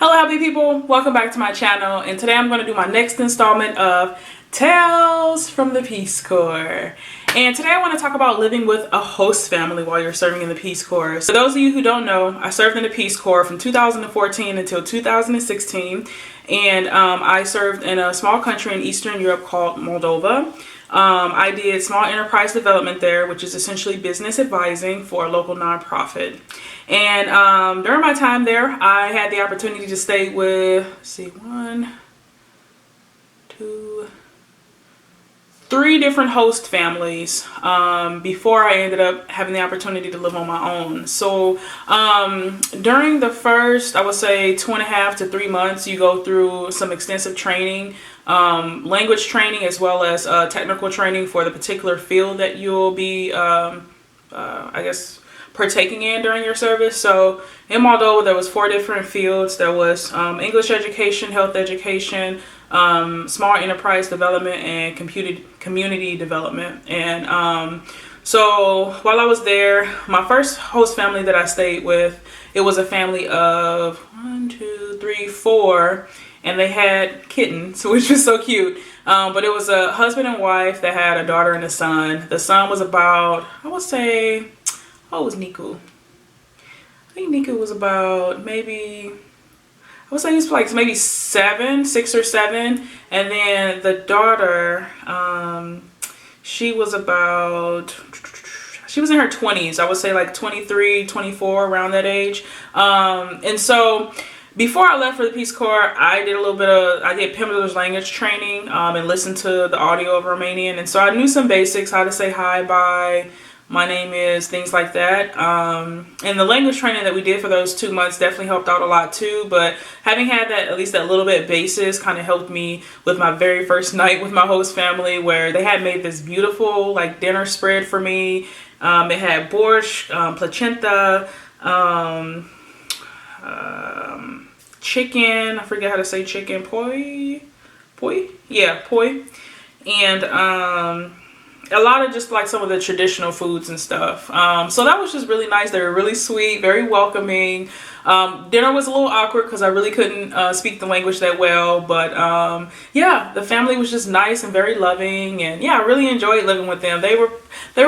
Hello happy people, welcome back to my channel, and today I'm going to do my next installment of Tales from the Peace Corps. And today I want to talk about living with a host family while you're serving in the Peace Corps. For those of you who don't know, I served in the Peace Corps from 2014 until 2016, and I served in a small country in Eastern Europe called Moldova. I did small enterprise development there, which is essentially business advising for a local nonprofit. And during my time there, I had the opportunity to stay with, three different host families before I ended up having the opportunity to live on my own. So during the first, I would say 2.5 to 3 months, you go through some extensive training, language training, as well as technical training for the particular field that you'll be, partaking in during your service. So in Moldova, there was 4 different fields. There was English education, health education, small enterprise development, and community development. And so while I was there, my first host family that I stayed with, it was a family of 4, and they had kittens, which was so cute. But it was a husband and wife that had a daughter and a son. The son was about, I would say, how old was Niku? I think Niku was about maybe, I would say he was like maybe 6 or 7. And then the daughter, she was in her 20s. I would say like 23, 24, around that age. And so before I left for the Peace Corps, I did Pimliner's language training and listened to the audio of Romanian. And so I knew some basics, how to say hi, bye, my name is, things like that. And the language training that we did for those 2 months definitely helped out a lot too. But having had that, at least that little bit basis, kind of helped me with my very first night with my host family, where they had made this beautiful like dinner spread for me. It had borscht, placenta, chicken, I forget how to say chicken, poi, and a lot of just like some of the traditional foods and stuff. So that was just really nice. They were really sweet, very welcoming. Dinner was a little awkward because I really couldn't speak the language that well, but yeah, the family was just nice and very loving, and yeah, I really enjoyed living with them. They were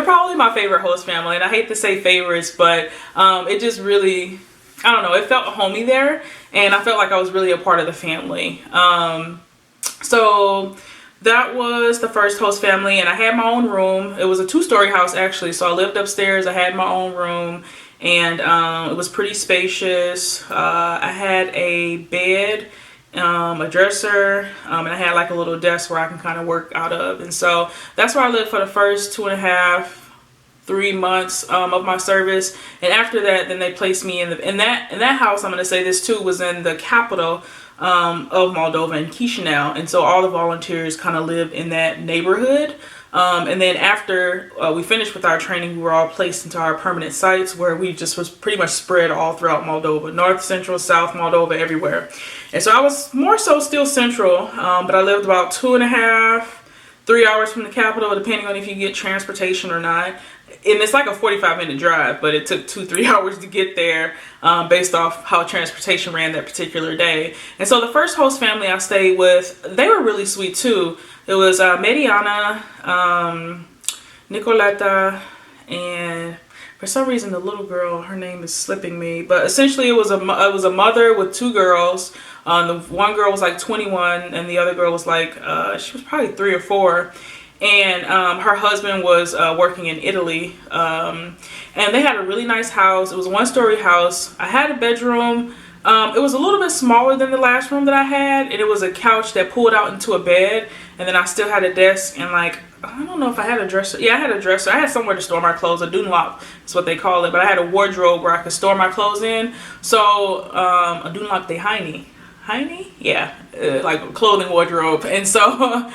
probably my favorite host family, and I hate to say favorites, but it just really, I don't know, it felt homey there, and I felt like I was really a part of the family. So that was the first host family, and I had my own room. It was a 2-story house actually, so I lived upstairs. I had my own room, and it was pretty spacious. I had a bed, a dresser, and I had like a little desk where I can kind of work out of. And so that's where I lived for the first 2.5, 3 months of my service. And after that, then they placed me in that house. I'm going to say this too was in the capital of Moldova, in Chisinau, and so all the volunteers kind of lived in that neighborhood. And then after we finished with our training, we were all placed into our permanent sites, where we just was pretty much spread all throughout Moldova, north, central, south Moldova, everywhere. And so I was more so still central, but I lived about 2.5, 3 hours from the capital, depending on if you get transportation or not. And it's like a 45-minute drive, but it took 2-3 hours to get there based off how transportation ran that particular day. And so the first host family I stayed with, they were really sweet too. It was Mediana, Nicoletta, and for some reason the little girl, her name is slipping me, but essentially it was a mother with 2 girls. The one girl was like 21, and the other girl was like she was probably 3 or 4. And her husband was working in Italy, and they had a really nice house. It was a 1-story house. I had a bedroom. It was a little bit smaller than the last room that I had, and it was a couch that pulled out into a bed, and then I still had a desk, and like, I don't know if I had a dresser. Yeah, I had a dresser. I had somewhere to store my clothes. A dunlop is what they call it, but I had a wardrobe where I could store my clothes in. So a dunlop de Heine, yeah, like a clothing wardrobe. And so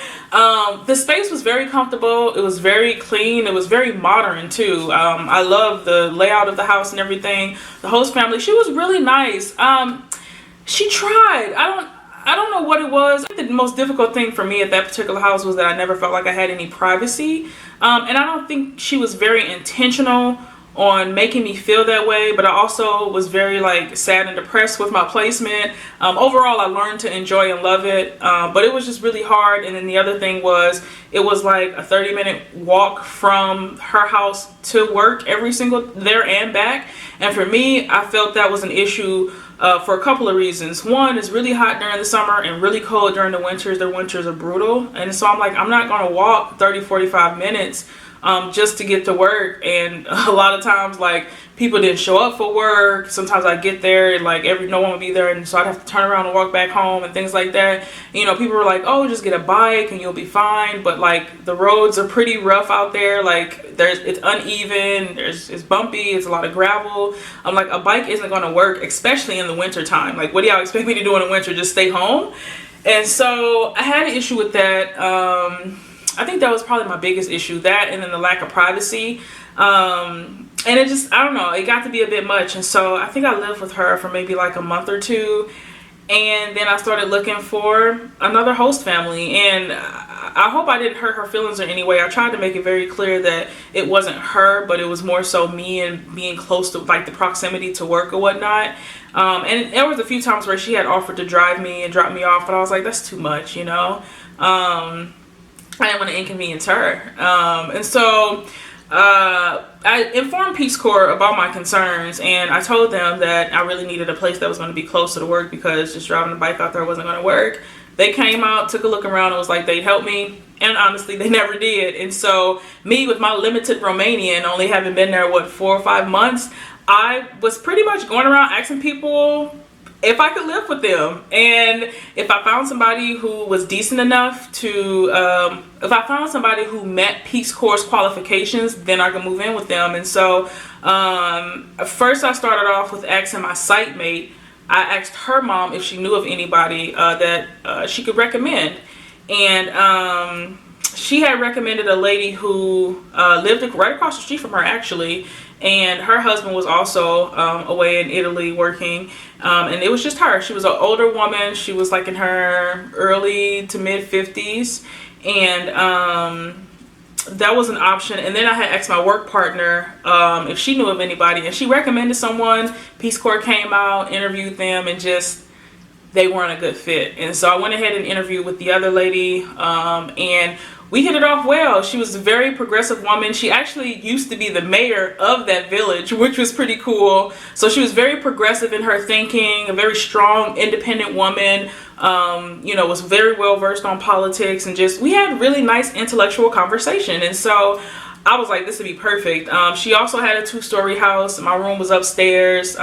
the space was very comfortable. It was very clean. It was very modern too. I love the layout of the house and everything. The host family, she was really nice. She tried. I don't know what it was. I think the most difficult thing for me at that particular house was that I never felt like I had any privacy. And I don't think she was very intentional on making me feel that way, but I also was very like sad and depressed with my placement. Overall, I learned to enjoy and love it, but it was just really hard. And then the other thing was, it was like a 30-minute walk from her house to work every single there and back. And for me, I felt that was an issue for a couple of reasons. One, it's really hot during the summer and really cold during the winters. The winters are brutal. And so I'm like, I'm not going to walk 30-45 minutes just to get to work. And a lot of times, like, people didn't show up for work. Sometimes I get there and like no one would be there, and so I'd have to turn around and walk back home and things like that. You know, people were like, oh, just get a bike and you'll be fine. But like, the roads are pretty rough out there. Like, it's uneven, it's bumpy, it's a lot of gravel. I'm like, a bike isn't going to work, especially in the winter time. Like, what do y'all expect me to do in the winter? Just stay home? And so I had an issue with that. I think that was probably my biggest issue, that and then the lack of privacy. And it just, I don't know, it got to be a bit much. And so I think I lived with her for maybe like a month or two. And then I started looking for another host family. And I hope I didn't hurt her feelings in any way. I tried to make it very clear that it wasn't her, but it was more so me and being close to like the proximity to work or whatnot. And there was a few times where she had offered to drive me and drop me off, but I was like, that's too much, you know? I didn't want to inconvenience her. And so I informed Peace Corps about my concerns, and I told them that I really needed a place that was going to be closer to work because just driving a bike out there wasn't going to work. They came out, took a look around, and was like they'd help me, and honestly they never did. And so me, with my limited Romanian, only having been there 4 or 5 months, I was pretty much going around asking people if I could live with them, and if I found somebody who was decent enough to, if I found somebody who met Peace Corps qualifications, then I could move in with them. And so first I started off with asking my site mate. I asked her mom if she knew of anybody that she could recommend, and she had recommended a lady who lived right across the street from her, actually. And her husband was also away in Italy working. And it was just her. She was an older woman. She was like in her early to mid 50s. And that was an option. And then I had asked my work partner if she knew of anybody. And she recommended someone. Peace Corps came out, interviewed them, and just, they weren't a good fit. And so I went ahead and interviewed with the other lady. And we hit it off well. She was a very progressive woman. She actually used to be the mayor of that village, which was pretty cool. So she was very progressive in her thinking, a very strong, independent woman, you know, was very well versed on politics, and just, we had really nice intellectual conversation. And so I was like, this would be perfect. She also had a 2-story house. My room was upstairs.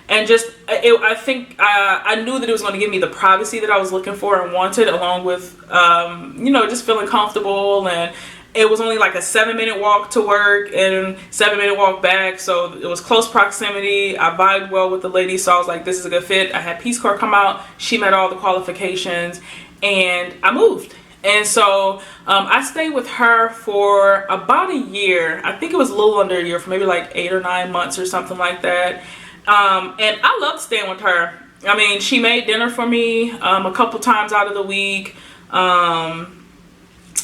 And just, I think I knew that it was going to give me the privacy that I was looking for and wanted, along with, you know, just feeling comfortable. And it was only like a 7-minute walk to work and 7-minute walk back. So it was close proximity. I vibed well with the lady. So I was like, this is a good fit. I had Peace Corps come out. She met all the qualifications, and I moved. And so I stayed with her for about a year. I think it was a little under a year, for maybe like 8 or 9 months or something like that. And I loved staying with her. I mean, she made dinner for me a couple times out of the week.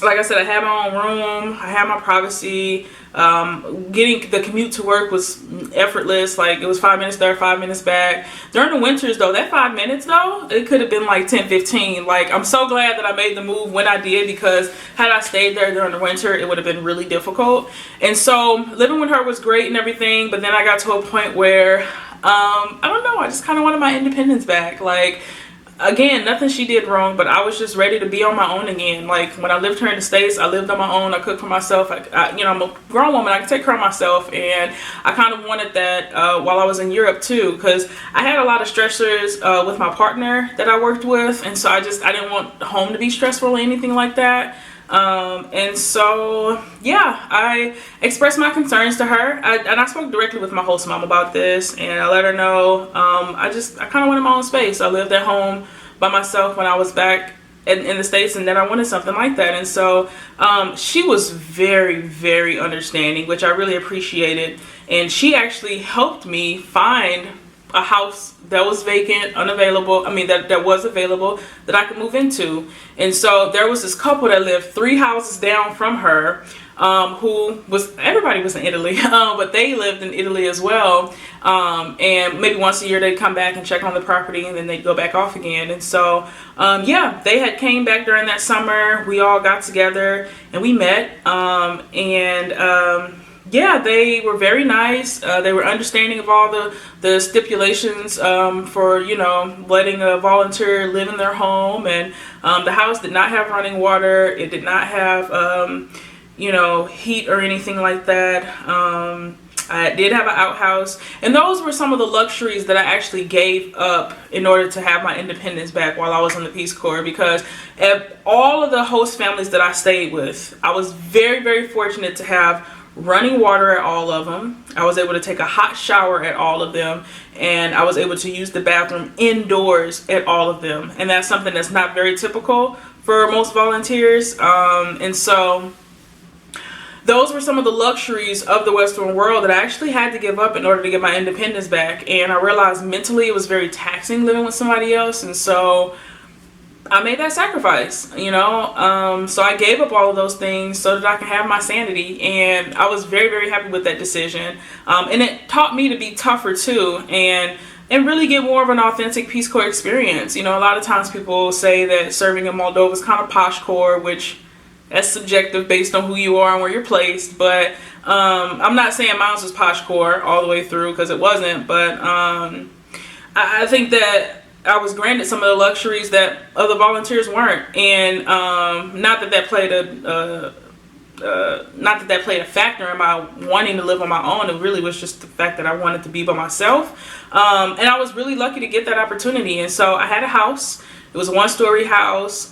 Like I said, I had my own room. I had my privacy. Getting the commute to work was effortless. Like, it was 5 minutes there, 5 minutes back. During the winters, though, that 5 minutes, though, it could have been like 10, 15. Like, I'm so glad that I made the move when I did, because had I stayed there during the winter, it would have been really difficult. And so living with her was great and everything, but then I got to a point where, I don't know, I just kind of wanted my independence back. Like, again, nothing she did wrong, but I was just ready to be on my own again. Like, when I lived here in the States, I lived on my own. I cooked for myself. You know, I'm a grown woman. I can take care of myself, and I kind of wanted that while I was in Europe too, because I had a lot of stressors with my partner that I worked with, and so I didn't want home to be stressful or anything like that. And so, yeah, I expressed my concerns to her, and I spoke directly with my host mom about this, and I let her know, I kind of wanted my own space. I lived at home by myself when I was back in the States, and then I wanted something like that. And so, she was very, very understanding, which I really appreciated, and she actually helped me find a house that was vacant, unavailable. I mean, that was available that I could move into. And so there was this couple that lived 3 houses down from her, everybody was in Italy, but they lived in Italy as well. And maybe once a year they'd come back and check on the property, and then they'd go back off again. And so, yeah, they had came back during that summer. We all got together and we met, yeah, they were very nice. They were understanding of all the stipulations for, you know, letting a volunteer live in their home. And the house did not have running water. It did not have, you know, heat or anything like that. I did have an outhouse. And those were some of the luxuries that I actually gave up in order to have my independence back while I was in the Peace Corps. Because at all of the host families that I stayed with, I was very, very fortunate to have running water at all of them. I was able to take a hot shower at all of them, and I was able to use the bathroom indoors at all of them. And that's something that's not very typical for most volunteers. And so those were some of the luxuries of the Western world that I actually had to give up in order to get my independence back. And I realized mentally it was very taxing living with somebody else, and so I made that sacrifice, you know. So I gave up all of those things so that I can have my sanity, and I was very, very happy with that decision. And it taught me to be tougher too, and really get more of an authentic Peace Corps experience. You know, a lot of times people say that serving in Moldova is kind of posh corps, which that's subjective based on who you are and where you're placed. But I'm not saying mine was posh corps all the way through, because it wasn't. But I think that I was granted some of the luxuries that other volunteers weren't, and not that that played a factor in my wanting to live on my own. It really was just the fact that I wanted to be by myself, and I was really lucky to get that opportunity. And so I had a house. It was a 1-story house.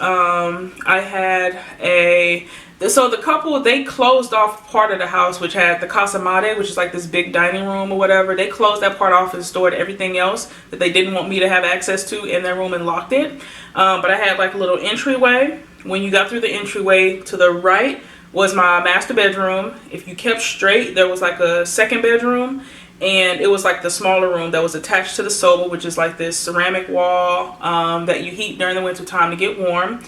So the couple, they closed off part of the house, which had the casa madre, which is like this big dining room or whatever. They closed that part off and stored everything else that they didn't want me to have access to in their room and locked it. But I had like a little entryway. When you got through the entryway, to the right was my master bedroom. If you kept straight, there was like a second bedroom, and it was like the smaller room that was attached to the soba, which is like this ceramic wall that you heat during the winter time to get warm.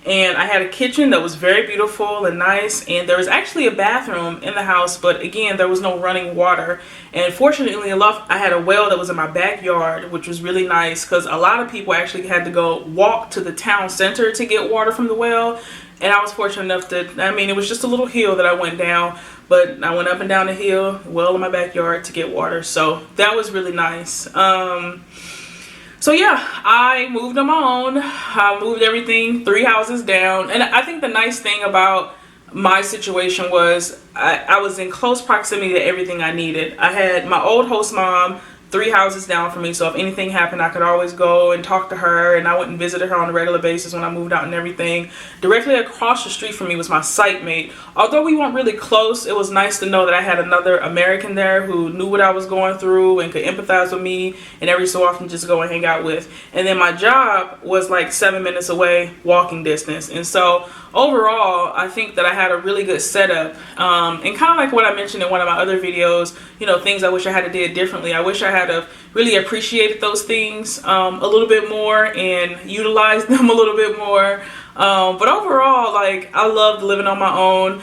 And I had a kitchen that was very beautiful and nice, and there was actually a bathroom in the house, but again, there was no running water. And fortunately enough, I had a well that was in my backyard, which was really nice, because a lot of people actually had to go walk to the town center to get water from the well. And I was fortunate enough that, I mean, it was just a little hill that I went down, but I went up and down the hill, well in my backyard, to get water. So that was really nice. So yeah, I moved on my own. I moved everything 3 houses down. And I think the nice thing about my situation was I was in close proximity to everything I needed. I had my old host mom 3 houses down from me, so if anything happened, I could always go and talk to her, and I went and visited her on a regular basis when I moved out and everything. Directly across the street from me was my site mate. Although we weren't really close, it was nice to know that I had another American there who knew what I was going through and could empathize with me, and every so often just go and hang out with. And then my job was like 7 minutes away, walking distance. And so overall, I think that I had a really good setup, and kind of like what I mentioned in one of my other videos, you know, things I wish I had did differently. I wish I had have really appreciated those things a little bit more and utilized them a little bit more. But overall, like, I loved living on my own.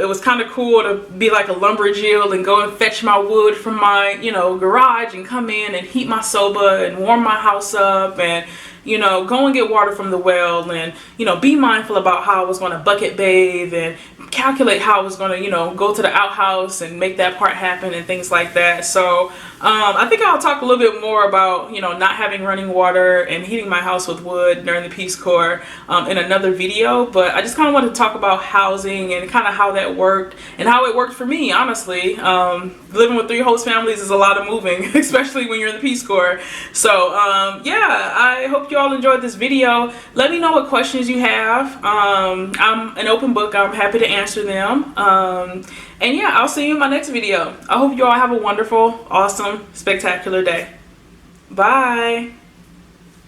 It was kind of cool to be like a lumberjill and go and fetch my wood from my, you know, garage and come in and heat my soba and warm my house up, and, you know, go and get water from the well, and, you know, be mindful about how I was going to bucket bathe and calculate how I was going to, you know, go to the outhouse and make that part happen and things like that. So I think I'll talk a little bit more about, you know, not having running water and heating my house with wood during the Peace Corps in another video. But I just kind of wanted to talk about housing and kind of how that worked and how it worked for me, honestly. Living with 3 host families is a lot of moving, especially when you're in the Peace Corps. So yeah, I hope you all enjoyed this video. Let me know what questions you have. I'm an open book. I'm happy to answer them. And yeah, I'll see you in my next video. I hope you all have a wonderful, awesome, spectacular day. Bye.